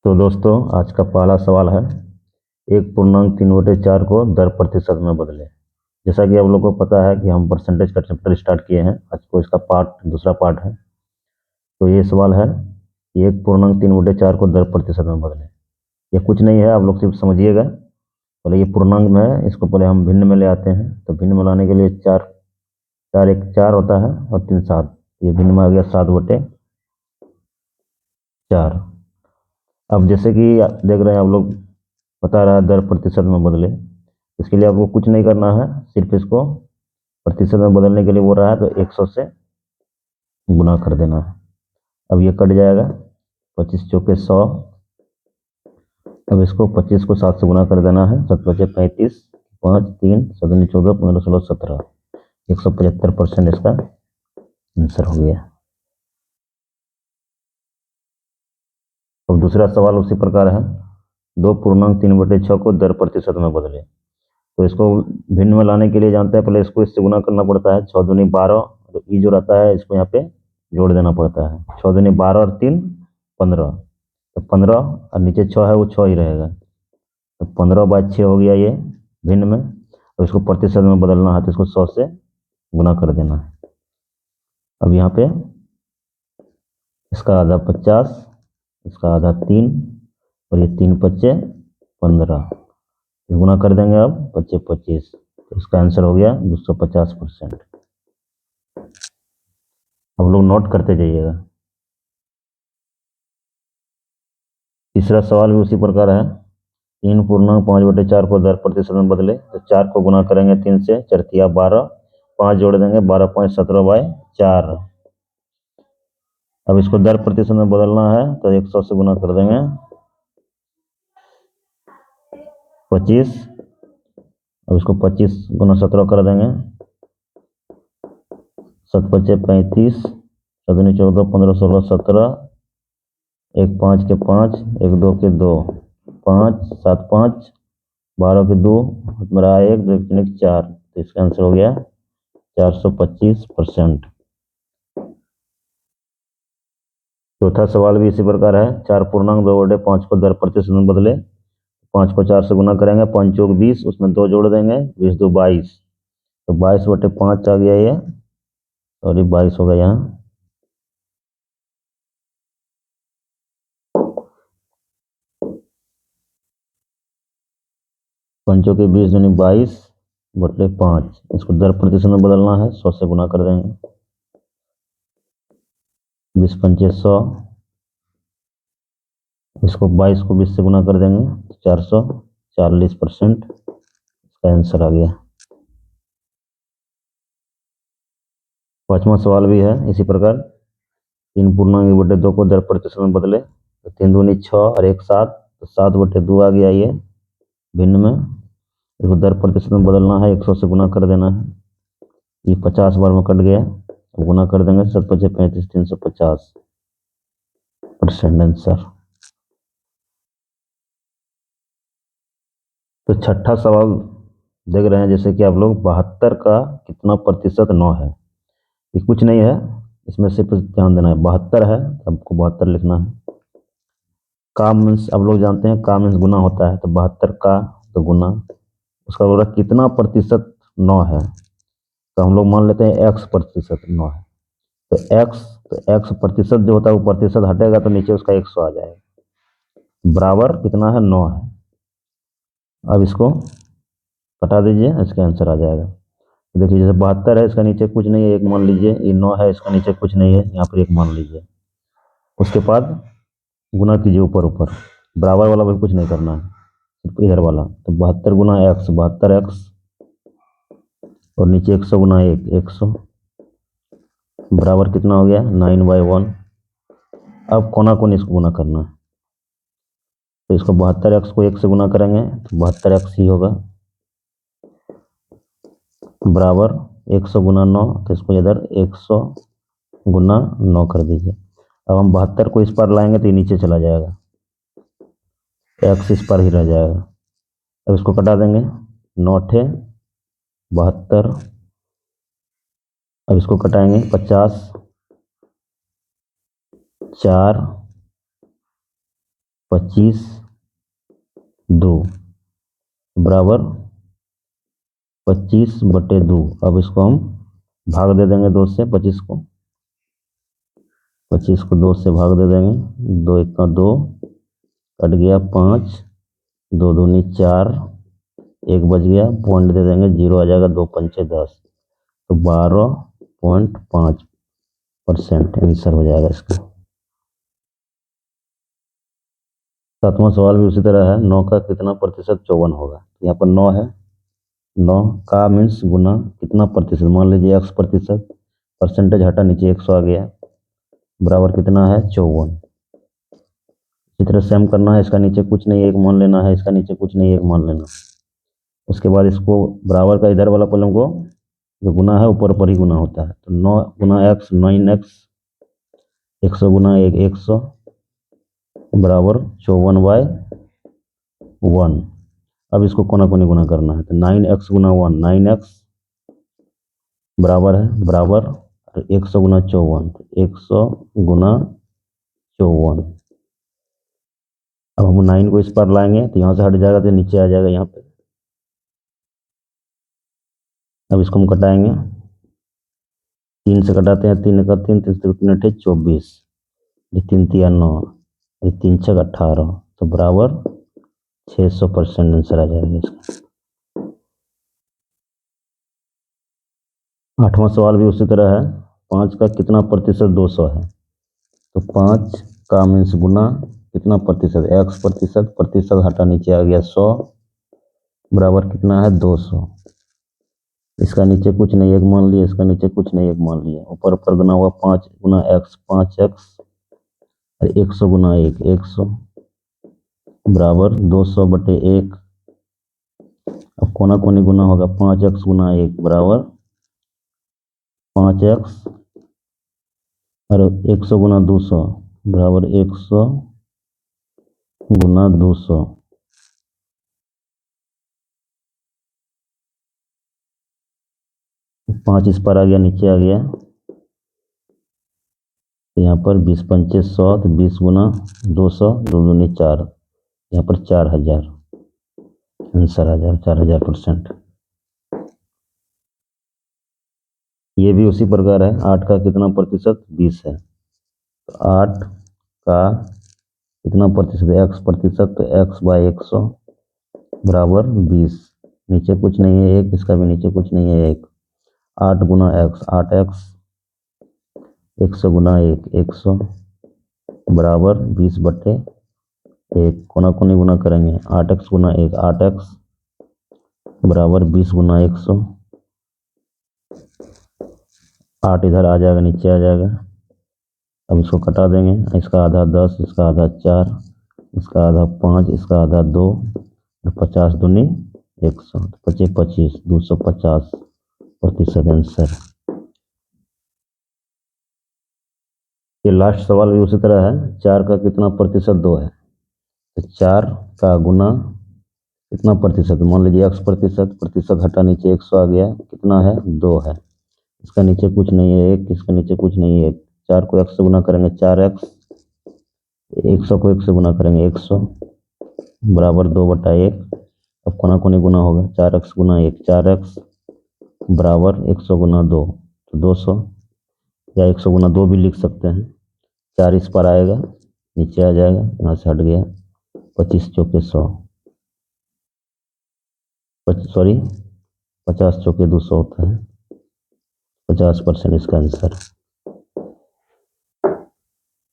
तो दोस्तों आज का पहला सवाल है, एक पूर्णांक 3/4 को दर प्रतिशत में बदलें। जैसा कि आप लोगों को पता है कि हम परसेंटेज का चैप्टर स्टार्ट किए हैं, आज को इसका दूसरा पार्ट है। तो ये सवाल है कि एक पूर्णांक 3/4 को दर प्रतिशत में बदलें। ये कुछ नहीं है, आप लोग सिर्फ समझिएगा। पहले ये पूर्णांक में है, इसको पहले हम भिन्न में ले आते हैं। तो भिन्न में लाने के लिए चार चार एक 4 होता है और 3 7, ये भिन्न में आ गया 7/4। अब जैसे कि देख रहे हैं आप लोग, बता रहा है दर प्रतिशत में बदले। इसके लिए आपको कुछ नहीं करना है, सिर्फ इसको प्रतिशत में बदलने के लिए बोल रहा है तो 100 से गुना कर देना है। अब ये कट जाएगा, 25 चौके 100। अब इसको 25 को 7 से गुना कर देना है, 7 बचे 35, 5 3 7 14 15 16 17, 175% इसका आंसर हो गया। अब दूसरा सवाल उसी प्रकार है, दो पूर्णांक 3/6 को दर प्रतिशत में बदले। तो इसको भिन्न में लाने के लिए जानते हैं, पहले इसको इससे गुना करना पड़ता है। 6 दूनी 12, तो ई जो रहता है इसको यहाँ पे जोड़ देना पड़ता है। 6 दूनी 12 और 3 15, तो 15 और नीचे 6 है वो 6 ही रहेगा। तो 15/6 हो गया ये भिन्न में। तो इसको प्रतिशत में बदलना है तो इसको 100 से गुना कर देना है। अब यहाँ पे इसका आधा 50, इसका आधा 3 और ये 3 बचे 15, गुना कर देंगे। अब 25 25, तो इसका आंसर हो गया 250%। अब लोग नोट करते जाइएगा। तीसरा सवाल भी उसी प्रकार है, 3 पूर्णांक 5/4 को दर प्रतिशत में बदले। तो 4 को गुना करेंगे 3 से, 4 तिया 12, 5 जोड़ देंगे 12 5 17/4। अब इसको दर प्रतिशत में बदलना है तो 100 से गुना कर देंगे 25। अब इसको 25 गुना 17 कर देंगे, 7 बचे 35, 7 14 15 16 17, 1 5 के 5, 1 2 के 2, 5 7 5, 12 के 2, मेरा 1 2 3 4, तो इसका आंसर हो गया 425%। चौथा सवाल भी इसी प्रकार है, 4 पूर्णांक 2/5 को दर प्रतिशत में बदले। 5 को 4 से गुना करेंगे, 5 चौक 20, उसमें 2 जोड़ देंगे, 20 2 22, तो 22/5 आ गया ये, और ये 22 होगा यहाँ। पंचों के 20 दूनी 22/5, इसको दर प्रतिशत में बदलना है, 100 से गुना कर देंगे। 20 पंचे 100, इसको 22 को 20 से गुना कर देंगे, 440%, इसका आंसर आ गया। पांचवा सवाल भी है इसी प्रकार, 3 पूर्णांक 1/2 को दर प्रतिशत में बदले। तो 3 दूनी 6 और 1 7, तो 7/2 आ गया ये भिन्न में। इसको दर प्रतिशत में बदलना है, 100 से गुना कर देना है। ये 50 बार में कट गया, अब गुना कर देंगे, 7 5 35 350% आंसर। तो छठा सवाल देख रहे हैं, जैसे कि आप लोग 72 का कितना प्रतिशत 9 है। ये कुछ नहीं है, इसमें सिर्फ ध्यान देना है, 72 है तो आपको 72 लिखना है। का मीन्स आप लोग जानते हैं, का मीन्स गुना होता है, तो 72 का तो गुना, उसका बोल रहा कितना प्रतिशत 9 है। तो हम लोग मान लेते हैं x प्रतिशत 9 है। तो x प्रतिशत जो होता है वो प्रतिशत हटेगा तो नीचे उसका 100 आ जाएगा, बराबर कितना है 9 है। अब इसको हटा दीजिए, इसका आंसर आ जाएगा। तो देखिए जैसे 72 है, इसका नीचे कुछ नहीं है, एक मान लीजिए। ये 9 है, इसका नीचे कुछ नहीं है, यहाँ पर एक मान लीजिए। उसके बाद गुना कीजिए ऊपर ऊपर, बराबर वाला भी कुछ नहीं करना है, सिर्फ इधर वाला। तो 72 गुना x, 72x, और नीचे 100 गुना 1, 100, बराबर कितना हो गया 9/1। अब कोना कोन इसको गुना करना है, तो इसको 72x को 1 से गुना करेंगे तो 72x ही होगा, बराबर 100 गुना 9, तो इसको इधर 100 गुना 9 कर दीजिए। अब हम 72 को इस पर लाएंगे तो ये नीचे चला जाएगा, x इस पर ही रह जाएगा। अब इसको कटा देंगे, 9 × 72, अब इसको कटाएंगे 50, 4, 25/2 बराबर 25/2। अब इसको हम भाग दे देंगे 2 से, 25 को 2 से भाग दे देंगे। 2 1 का 2, कट गया 5, 2 दूनी 4, 1 बच गया, पॉइंट दे देंगे, 0 आ जाएगा, 2 पंचे 10, तो 12.5% आंसर हो जाएगा इसका। 7वां सवाल भी उसी तरह है, 9 का कितना प्रतिशत 54 होगा। यहाँ पर 9 है, 9 का मीन्स गुना कितना प्रतिशत, मान लीजिए x प्रतिशत, परसेंटेज हटा नीचे 100 आ गया, बराबर कितना है 54। इसी तरह सेम करना है, इसका नीचे कुछ नहीं 1 मान लेना है, इसका नीचे कुछ नहीं 1 मान लेना। उसके बाद इसको बराबर का इधर वाला पलंग को जो गुना है ऊपर पर ही गुना होता है, तो 9 गुना x 9x, 100 गुना 1 100 बराबर 54/1। अब इसको कोना कोनी गुना करना है, तो 9x गुना 1 9x बराबर है बराबर 100 गुना 54, 100 गुना 54। अब हम 9 को इस पर लाएंगे तो यहाँ से हट जाएगा, तो नीचे आ जाएगा यहाँ पे। अब इसको हम कटाएंगे, 3 से कटाते हैं, 3 का 3, 3 3 24, 3 3 9, 3 6 18, तो बराबर 600% आंसर आ जाएगा इसका। 8वां सवाल भी उसी तरह है, 5 का कितना प्रतिशत 200 है। तो 5 का मीन्स गुना कितना प्रतिशत, x प्रतिशत, प्रतिशत हटा नीचे आ गया 100 बराबर कितना है 200। इसका नीचे कुछ नहीं 1 मान लिया, इसका नीचे कुछ नहीं 1 मान लिया, ऊपर ऊपर गुना हुआ 5 गुना x 5x, और 100 गुना 1 100 बराबर 200/1। अब कोना कोनी गुना होगा, 5x गुना 1 बराबर 5x, और 100 गुना 200 बराबर 100 गुना 200। पाँच इस पर आ गया, नीचे आ गया, तो यहाँ पर 20 पंचे 100, तो 20 गुना 200, 2 दूनी 4, यहाँ पर 4000 आंसर आ जाएगा, 4000%। ये भी उसी प्रकार है, 8 का कितना प्रतिशत 20 है। तो 8 का कितना प्रतिशत x प्रतिशत, तो x/100 बराबर 20, नीचे कुछ नहीं है 1, इसका भी नीचे कुछ नहीं है 1, 8 गुना x 8x, 100 गुना 1 100 बराबर 20/1। कोना कोनी गुना करेंगे, 8x गुना 1 8x बराबर 20 गुना 100, 8 इधर आ जाएगा, नीचे आ जाएगा। अब इसको कटा देंगे, इसका आधा 10, इसका आधा 4, इसका आधा 5, इसका आधा 2, और 50 दूनी 100, 25 25 250% आंसर। ये लास्ट सवाल भी उसी तरह है, 4 का कितना प्रतिशत 2 है। तो 4 का गुना कितना प्रतिशत, मान लीजिए x प्रतिशत, प्रतिशत हटा नीचे 100 आ गया, कितना है 2 है, इसका नीचे कुछ नहीं है 1, इसका नीचे कुछ नहीं है 1, 4 को 1 से गुना करेंगे 4x, 100 को 1 से गुना करेंगे 100 बराबर 2/1। अब कोना कोनी गुना होगा, 4x गुना 1 4x बराबर 100 गुना 2, तो 200, या 100 गुना 2 भी लिख सकते हैं। 4 इस पर आएगा, नीचे आ जाएगा, यहाँ से हट गया, 25 चौके 100, सॉरी 50 चौके 200 होता है, 50% इसका आंसर।